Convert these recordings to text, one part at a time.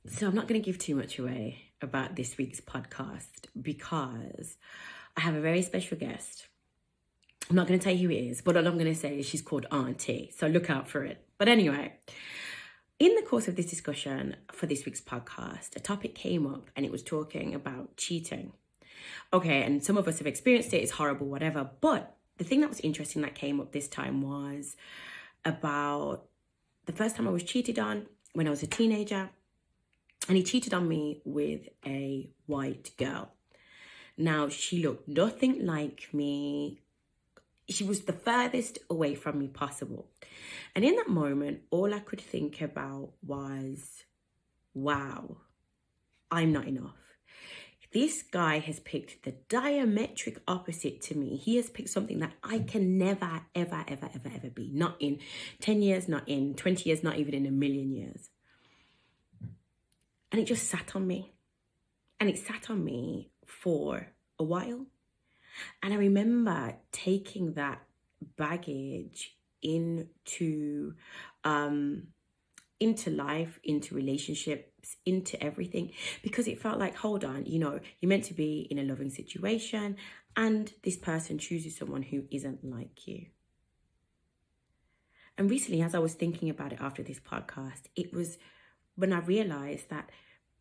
So I'm not going to give too much away about this week's podcast because I have a very special guest. I'm not going to tell you who it is, but all I'm going to say is she's called Auntie. So look out for it. But anyway, in the course of this discussion for this week's podcast, a topic came up and it was talking about cheating. Okay, and some of us have experienced it, it's horrible, whatever. But the thing that was interesting that came up this time was about the first time I was cheated on when I was a teenager. And he cheated on me with a white girl. Now, she looked nothing like me. She was the furthest away from me possible. And in that moment, all I could think about was, wow, I'm not enough. This guy has picked the diametric opposite to me. He has picked something that I can never, ever, ever, ever, ever be. Not in 10 years, not in 20 years, not even in a million years. And it just sat on me. And it sat on me for a while. And I remember taking that baggage into life, into relationships, into everything, because it felt like, hold on, you're meant to be in a loving situation and this person chooses someone who isn't like you. And recently, as I was thinking about it after this podcast, it was when I realized that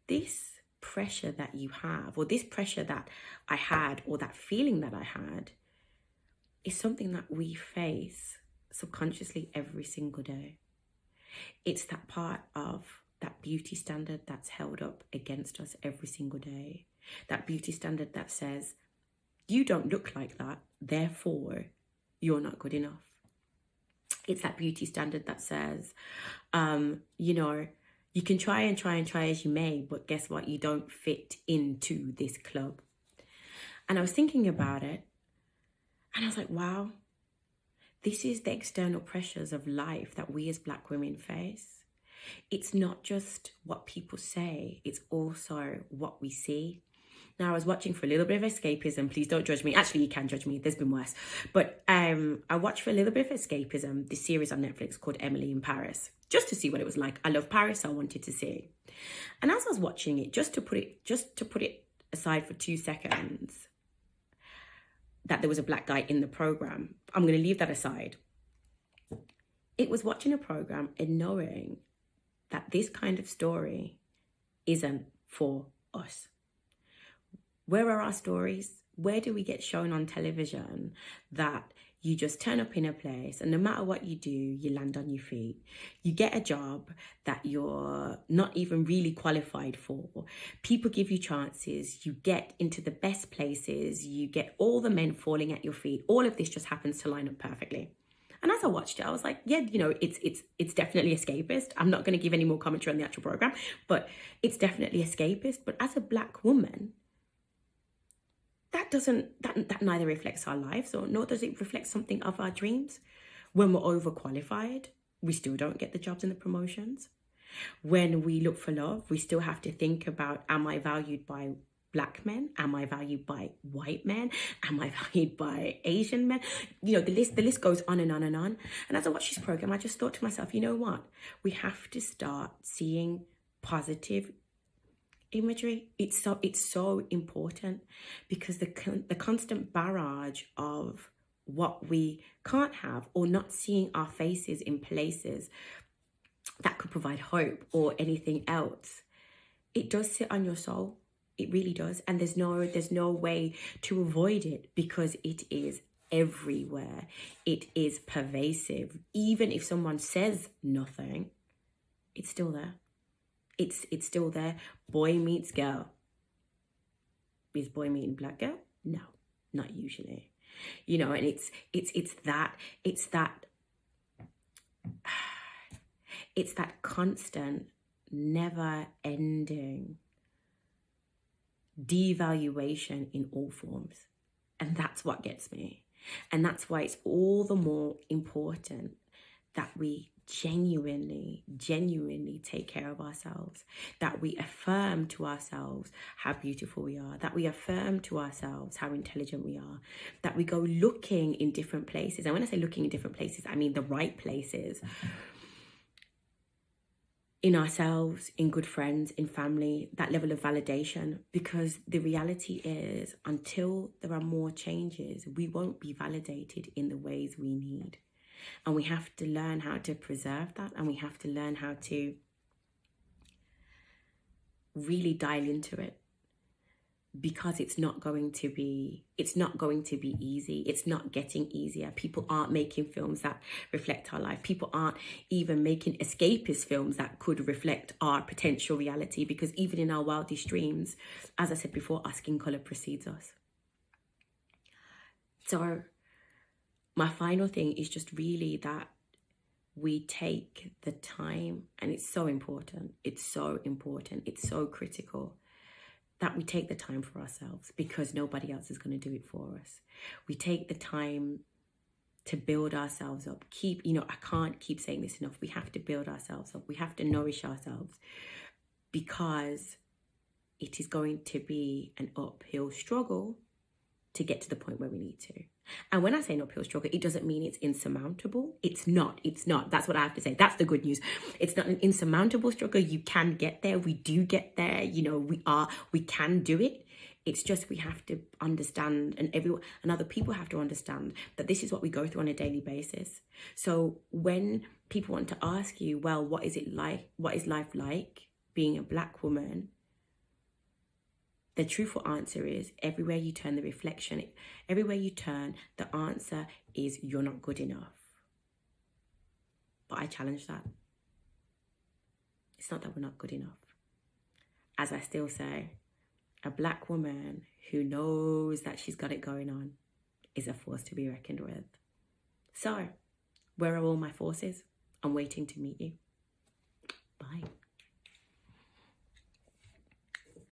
this pressure that you have, or this pressure that I had, or that feeling that I had, is something that we face subconsciously every single day. It's that part of that beauty standard that's held up against us every single day. That beauty standard that says, you don't look like that, therefore you're not good enough. It's that beauty standard that says, you can try as you may, but guess what? You don't fit into this club. And I was thinking about it, and I was like, wow, this is the external pressures of life that we as Black women face. It's not just what people say, it's also what we see. Now, I was watching for a little bit of escapism. Please don't judge me. Actually, you can judge me. There's been worse. But I watched for a little bit of escapism this series on Netflix called Emily in Paris, just to see what it was like. I love Paris, so I wanted to see. And as I was watching it, just to put it aside for 2 seconds, that there was a Black guy in the program. I'm going to leave that aside. It was watching a program and knowing that this kind of story isn't for us. Where are our stories? Where do we get shown on television that you just turn up in a place and no matter what you do, you land on your feet? You get a job that you're not even really qualified for. People give you chances. You get into the best places. You get all the men falling at your feet. All of this just happens to line up perfectly. And as I watched it, I was like, yeah, it's definitely escapist. I'm not going to give any more commentary on the actual program, but it's definitely escapist. But as a Black woman, that neither reflects our lives, or nor does it reflect something of our dreams. When we're overqualified, we still don't get the jobs and the promotions. When we look for love, we still have to think about, am I valued by Black men? Am I valued by white men? Am I valued by Asian men? The list goes on and on and on. And as I watched this program, I just thought to myself, you know what? We have to start seeing positive imagery. It's so important, because the constant barrage of what we can't have, or not seeing our faces in places that could provide hope or anything else, it does sit on your soul. It really does. And there's no way to avoid it, because it is everywhere. It is pervasive. Even if someone says nothing, it's still there. It's still there. Boy meets girl. Is boy meeting Black girl? No, not usually. And it's that constant, never-ending devaluation in all forms. And that's what gets me. And that's why it's all the more important that we genuinely take care of ourselves, that we affirm to ourselves how beautiful we are, that we affirm to ourselves how intelligent we are, that we go looking in different places. And when I say looking in different places, I mean the right places, in ourselves, in good friends, in family, that level of validation. Because the reality is, until there are more changes, we won't be validated in the ways we need. And we have to learn how to preserve that, and we have to learn how to really dial into it, because it's not going to be easy. It's not getting easier. People aren't making films that reflect our life. People aren't even making escapist films that could reflect our potential reality, because even in our wildest dreams, as I said before, our skin color precedes us. So my final thing is just really that we take the time, and it's so important, it's so critical that we take the time for ourselves, because nobody else is going to do it for us. We take the time to build ourselves up. I can't keep saying this enough. We have to build ourselves up. We have to nourish ourselves, because it is going to be an uphill struggle to get to the point where we need to. And when I say an uphill struggle, it doesn't mean it's insurmountable. It's not. That's what I have to say. That's the good news. It's not an insurmountable struggle. You can get there. We do get there. We can do it. It's just we have to understand, and other people have to understand that this is what we go through on a daily basis. So when people want to ask you, well, what is it like? What is life like being a Black woman? The truthful answer is, everywhere you turn, the answer is you're not good enough. But I challenge that. It's not that we're not good enough. As I still say, a Black woman who knows that she's got it going on is a force to be reckoned with. So, where are all my forces? I'm waiting to meet you.